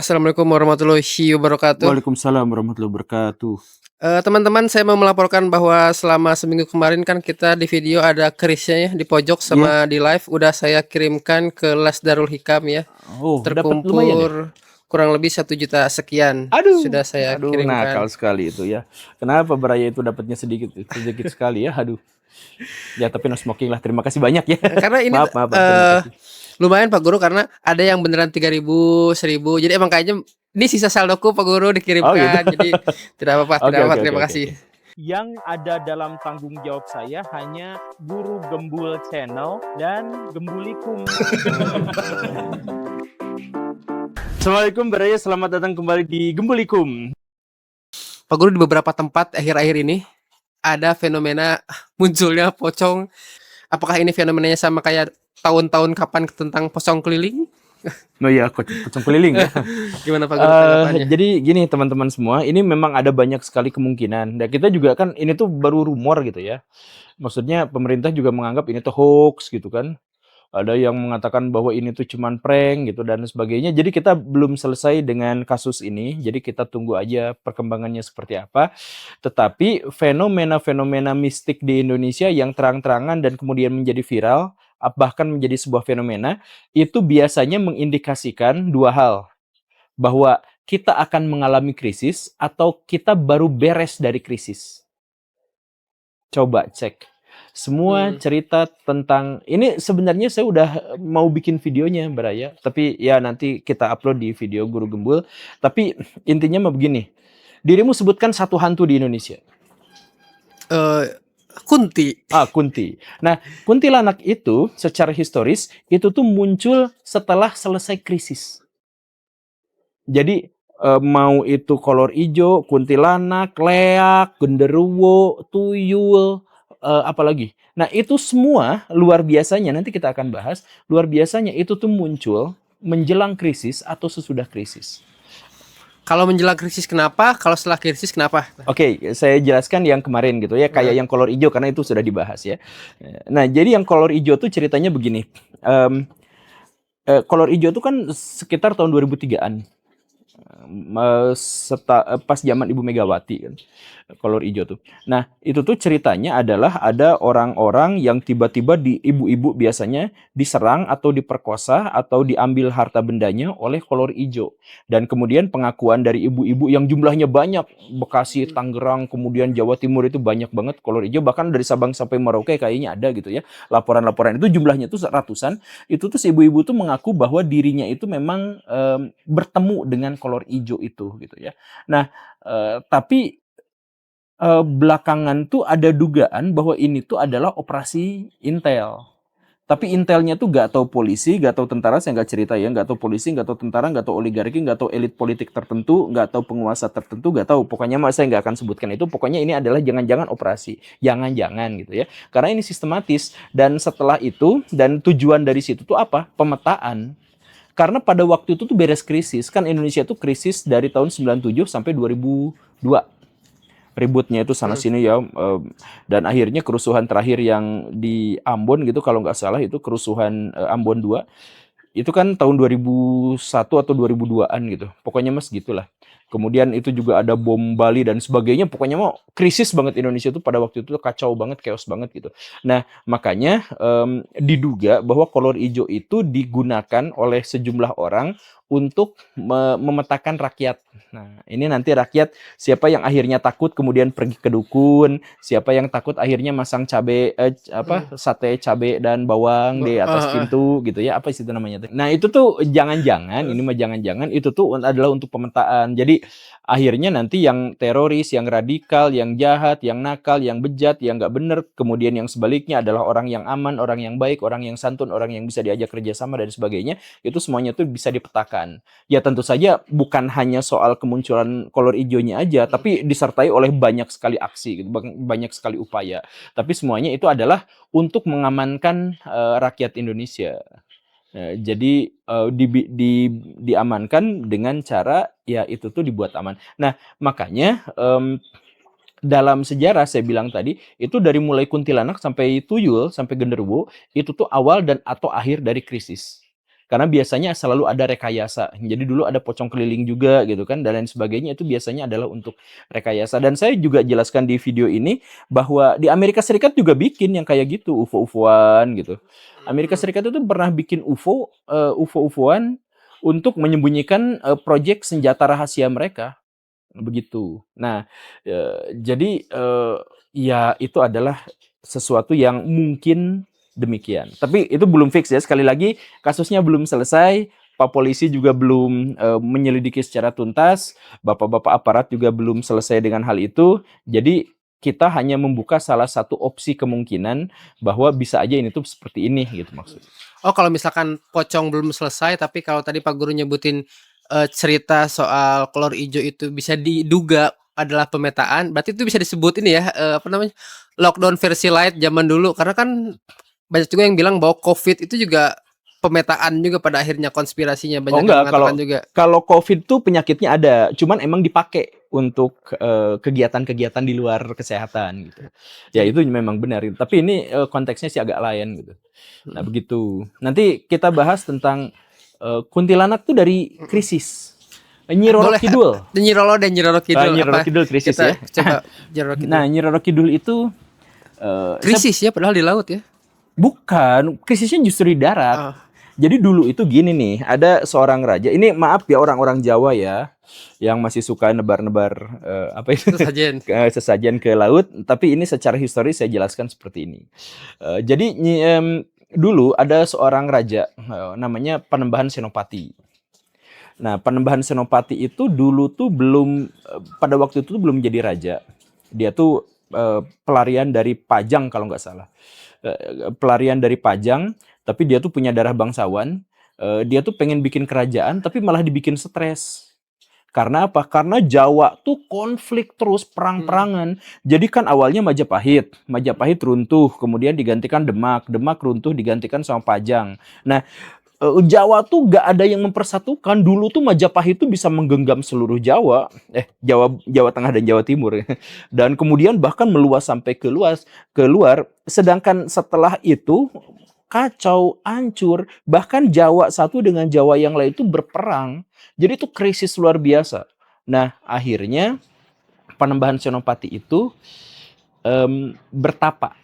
Assalamualaikum warahmatullahi wabarakatuh. Waalaikumsalam warahmatullahi wabarakatuh. Teman-teman, saya mau melaporkan bahwa selama seminggu kemarin kan kita di video ada kerisnya ya, di pojok Iya. sama di live udah saya kirimkan ke Les Darul Hikam ya. Oh, dapat lumayan ya? Terkumpul kurang lebih 1 juta sekian Aduh, sudah saya aduh nakal kirimkan. sekali itu ya. Kenapa Beraya itu dapatnya sedikit sedikit sekali ya? Aduh. Ya tapi no smoking lah. Terima kasih banyak ya. Karena ini Maaf, maaf, Bang. Terima kasih. lumayan Pak Guru karena ada yang beneran 3.000, 1.000. Jadi emang kayaknya ini sisa saldoku Pak Guru Oh gitu. dikirimkan. Jadi tidak apa-apa, Oke, tidak oke, apa. oke, Terima oke, kasih. oke. Yang ada dalam tanggung jawab saya hanya Guru Gembul Channel dan Gembulikum. Assalamualaikum Beraya, selamat datang kembali di Gembulikum. Pak Guru, di beberapa tempat akhir-akhir ini ada fenomena munculnya pocong. Apakah ini fenomenanya sama kayak tahun-tahun kapan tentang pocong keliling? Oh iya, pocong keliling ya. Gimana Pak Guru tanggapannya? Jadi gini teman-teman semua, ini memang ada banyak sekali kemungkinan. Dan kita juga kan ini tuh baru rumor gitu ya. Maksudnya pemerintah juga menganggap ini tuh hoax gitu kan. Ada yang mengatakan bahwa ini tuh cuman prank gitu dan sebagainya. Jadi kita belum selesai dengan kasus ini. Jadi kita tunggu aja perkembangannya seperti apa. Tetapi fenomena-fenomena mistik di Indonesia yang terang-terangan dan kemudian menjadi viral, bahkan menjadi sebuah fenomena, itu biasanya mengindikasikan dua hal. Bahwa kita akan mengalami krisis atau kita baru beres dari krisis. Coba cek. Semua cerita tentang ini sebenarnya saya udah mau bikin videonya Beraya, tapi ya nanti kita upload di video Guru Gembul. Tapi intinya mah begini. Dirimu sebutkan satu hantu di Indonesia. Kunti. Kunti. Nah, kuntilanak itu secara historis itu tuh muncul setelah selesai krisis. Jadi mau itu kolor ijo, kuntilanak, leak, genderuwo, tuyul, apalagi. Nah, itu semua luar biasanya nanti kita akan bahas, luar biasanya itu tuh muncul menjelang krisis atau sesudah krisis. Kalau menjelang krisis kenapa? Kalau setelah krisis kenapa? Oke, saya jelaskan yang kemarin gitu ya, kayak yang kolor hijau karena itu sudah dibahas ya. Nah, jadi yang kolor hijau tuh ceritanya begini. Kolor hijau tuh kan sekitar tahun 2003-an. Pas zaman Ibu Megawati kan, kolor hijau tuh. Nah, itu tuh ceritanya adalah ada orang-orang yang tiba-tiba di ibu-ibu biasanya diserang atau diperkosa atau diambil harta bendanya oleh kolor hijau. Dan kemudian pengakuan dari ibu-ibu yang jumlahnya banyak, Bekasi, Tangerang, kemudian Jawa Timur itu banyak banget kolor hijau, bahkan dari Sabang sampai Merauke kayaknya ada gitu ya. Laporan-laporan itu jumlahnya tuh ratusan. Itu tuh si ibu-ibu tuh mengaku bahwa dirinya itu memang bertemu dengan kolor hijau itu gitu ya. Nah, tapi belakangan tuh ada dugaan bahwa ini tuh adalah operasi intel. Tapi intelnya tuh gak tahu polisi, gak tahu tentara, saya nggak cerita ya, gak tahu polisi, gak tahu tentara, gak tahu oligarki, gak tahu elit politik tertentu, gak tahu penguasa tertentu, gak tahu. Pokoknya saya nggak akan sebutkan itu. Pokoknya ini adalah jangan-jangan operasi, jangan-jangan gitu ya. Karena ini sistematis dan setelah itu dan tujuan dari situ tuh apa? Pemetaan. Karena pada waktu itu tuh beres krisis, kan Indonesia tuh krisis dari tahun 97 sampai 2002. Ributnya itu sana sini ya, dan akhirnya kerusuhan terakhir yang di Ambon gitu kalau nggak salah itu kerusuhan Ambon 2 itu kan tahun 2001 atau 2002-an gitu. Pokoknya mas gitulah. Kemudian itu juga ada bom Bali dan sebagainya. Pokoknya mau krisis banget Indonesia itu pada waktu itu kacau banget, chaos banget gitu. Nah, makanya diduga bahwa kolor hijau itu digunakan oleh sejumlah orang untuk memetakan rakyat. Nah, ini nanti rakyat siapa yang akhirnya takut kemudian pergi ke dukun, siapa yang takut akhirnya masang sate cabe dan bawang di atas pintu gitu ya, apa sih itu namanya tuh. Nah, itu tuh jangan-jangan ini mah jangan-jangan itu tuh adalah untuk pemetaan. Jadi akhirnya nanti yang teroris, yang radikal, yang jahat, yang nakal, yang bejat, yang nggak bener, kemudian yang sebaliknya adalah orang yang aman, orang yang baik, orang yang santun, orang yang bisa diajak kerjasama dan sebagainya, itu semuanya tuh bisa dipetakan. Ya tentu saja bukan hanya soal kemunculan kolor hijaunya aja, tapi disertai oleh banyak sekali aksi, gitu, banyak sekali upaya. Tapi semuanya itu adalah untuk mengamankan rakyat Indonesia. Jadi diamankan dengan cara ya itu tuh dibuat aman. Nah, makanya dalam sejarah saya bilang tadi itu dari mulai kuntilanak sampai tuyul sampai genderuwo itu tuh awal dan atau akhir dari krisis. Karena biasanya selalu ada rekayasa. Jadi dulu ada pocong keliling juga gitu kan dan lain sebagainya, itu biasanya adalah untuk rekayasa. Dan saya juga jelaskan di video ini bahwa di Amerika Serikat juga bikin yang kayak gitu, UFO-UFOan gitu. Amerika Serikat itu pernah bikin UFO-UFOan untuk menyembunyikan proyek senjata rahasia mereka. Begitu. Nah, jadi ya itu adalah sesuatu yang mungkin demikian. Tapi itu belum fix ya. Sekali lagi kasusnya belum selesai. Pak polisi juga belum menyelidiki secara tuntas. Bapak-bapak aparat juga belum selesai dengan hal itu. Jadi kita hanya membuka salah satu opsi kemungkinan bahwa bisa aja ini tuh seperti ini gitu maksudnya. Oh, kalau misalkan pocong belum selesai, tapi kalau tadi Pak Guru nyebutin cerita soal kolor hijau itu bisa diduga adalah pemetaan, berarti itu bisa disebut ini ya, apa namanya, lockdown versi light zaman dulu. Karena kan banyak juga yang bilang bahwa COVID itu juga pemetaan juga pada akhirnya, konspirasinya Oh banyak yang enggak, mengatakan juga. kalau COVID tuh penyakitnya ada, cuman emang dipakai untuk kegiatan-kegiatan di luar kesehatan gitu. Ya itu memang benar. Tapi ini konteksnya sih agak lain gitu. Nah begitu. Nanti kita bahas tentang kuntilanak tuh dari krisis. Nyi Roro Boleh, Kidul. Nyi Roro dan Nyi Roro Kidul Nyi Roro apa? Kidul krisis Kita ya. coba Nyi Roro Kidul. Nah Nyi Roro Kidul itu Krisis ya, padahal di laut ya. bukan, krisisnya justru di darat. Oh, Jadi dulu itu gini nih, ada seorang raja. Ini maaf ya orang-orang Jawa ya, yang masih suka nebar-nebar apa itu sesajen. sesajen ke laut. Tapi ini secara historis saya jelaskan seperti ini. Jadi dulu ada seorang raja namanya Panembahan Senopati. Nah, Panembahan Senopati itu dulu tuh belum pada waktu itu tuh belum jadi raja. Dia tuh pelarian dari Pajang kalau nggak salah. Pelarian dari Pajang, tapi dia tuh punya darah bangsawan. Dia tuh pengen bikin kerajaan, tapi malah dibikin stres. Karena apa? Karena Jawa tuh konflik terus, perang-perangan. Jadi kan awalnya Majapahit. Majapahit runtuh, kemudian digantikan Demak. Demak runtuh, digantikan sama Pajang. Nah, Jawa tuh gak ada yang mempersatukan. Dulu tuh Majapahit tuh bisa menggenggam seluruh Jawa. Jawa Tengah dan Jawa Timur. Dan kemudian bahkan meluas sampai keluar. Sedangkan setelah itu kacau, hancur. Bahkan Jawa satu dengan Jawa yang lain itu berperang. Jadi itu krisis luar biasa. Nah, akhirnya Panembahan Senopati itu bertapa.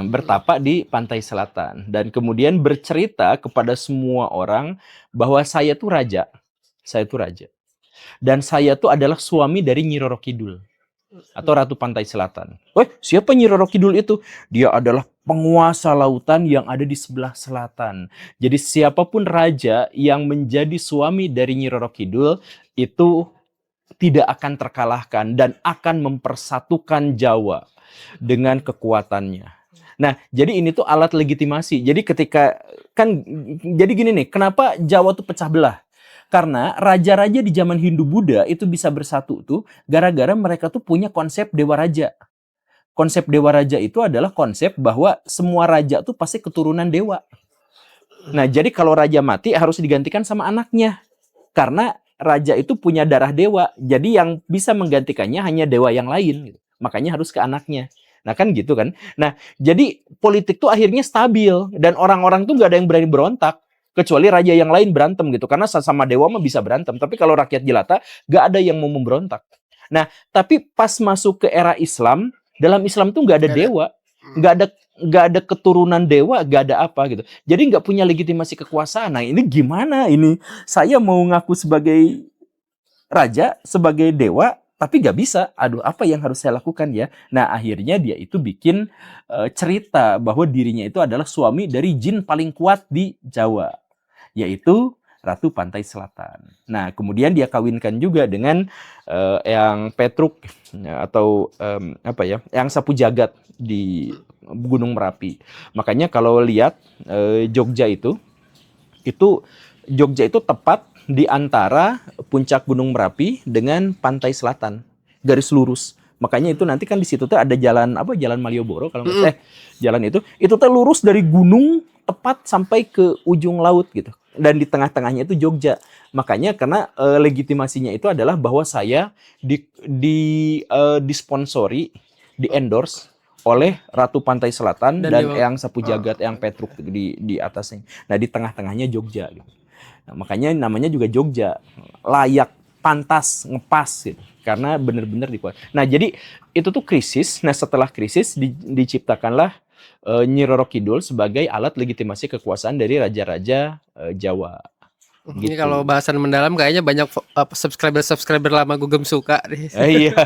Bertapa di pantai selatan. Dan kemudian bercerita kepada semua orang bahwa saya tuh raja. Saya tuh raja. Dan saya tuh adalah suami dari Nyi Roro Kidul. Atau Ratu Pantai Selatan. Siapa Nyi Roro Kidul itu? Dia adalah penguasa lautan yang ada di sebelah selatan. Jadi siapapun raja yang menjadi suami dari Nyi Roro Kidul itu tidak akan terkalahkan dan akan mempersatukan Jawa dengan kekuatannya. Nah, jadi ini tuh alat legitimasi. Jadi jadi gini nih, kenapa Jawa tuh pecah belah? Karena raja-raja di zaman Hindu-Buddha itu bisa bersatu tuh gara-gara mereka tuh punya konsep dewa raja. Konsep dewa raja itu adalah konsep bahwa semua raja tuh pasti keturunan dewa. Nah, jadi kalau raja mati harus digantikan sama anaknya. Karena raja itu punya darah dewa. Jadi yang bisa menggantikannya hanya dewa yang lain. Makanya harus ke anaknya. Nah kan gitu kan. Nah jadi politik tuh akhirnya stabil. Dan orang-orang tuh gak ada yang berani berontak. Kecuali raja yang lain berantem gitu. Karena sama dewa mah bisa berantem. Tapi kalau rakyat jelata gak ada yang mau memberontak. Nah tapi pas masuk ke era Islam. Dalam Islam tuh gak ada dewa. Gak ada keturunan dewa, gak ada apa gitu. Jadi gak punya legitimasi kekuasaan. Nah ini gimana ini? Saya mau ngaku sebagai raja, sebagai dewa, tapi gak bisa. Aduh, apa yang harus saya lakukan ya? Nah akhirnya dia itu bikin cerita bahwa dirinya itu adalah suami dari jin paling kuat di Jawa. Yaitu Ratu Pantai Selatan. Nah, kemudian dia kawinkan juga dengan Eyang Petruk atau Eyang Sapu Jagat di Gunung Merapi. Makanya kalau lihat Jogja itu Jogja itu tepat di antara puncak Gunung Merapi dengan pantai selatan, garis lurus. Makanya itu nanti kan di situ tuh ada jalan Jalan Malioboro kalau nggak jalan itu tuh lurus dari gunung tepat sampai ke ujung laut gitu. Dan di tengah-tengahnya itu Jogja. Makanya karena legitimasinya itu adalah bahwa saya disponsori, di-endorse oleh Ratu Pantai Selatan dan Eyang Sapu Jagat, Eyang Petruk di atasnya. Nah, di tengah-tengahnya Jogja gitu. Nah, makanya namanya juga Jogja, layak, pantas, ngepas gitu. Karena benar-benar dikuat. Nah, jadi itu tuh krisis. Nah, setelah krisis diciptakanlah Nyi Roro Kidul sebagai alat legitimasi kekuasaan dari raja-raja Jawa. Ini kalau Gitu. bahasan mendalam kayaknya banyak subscriber lama Gugem suka deh. Iya.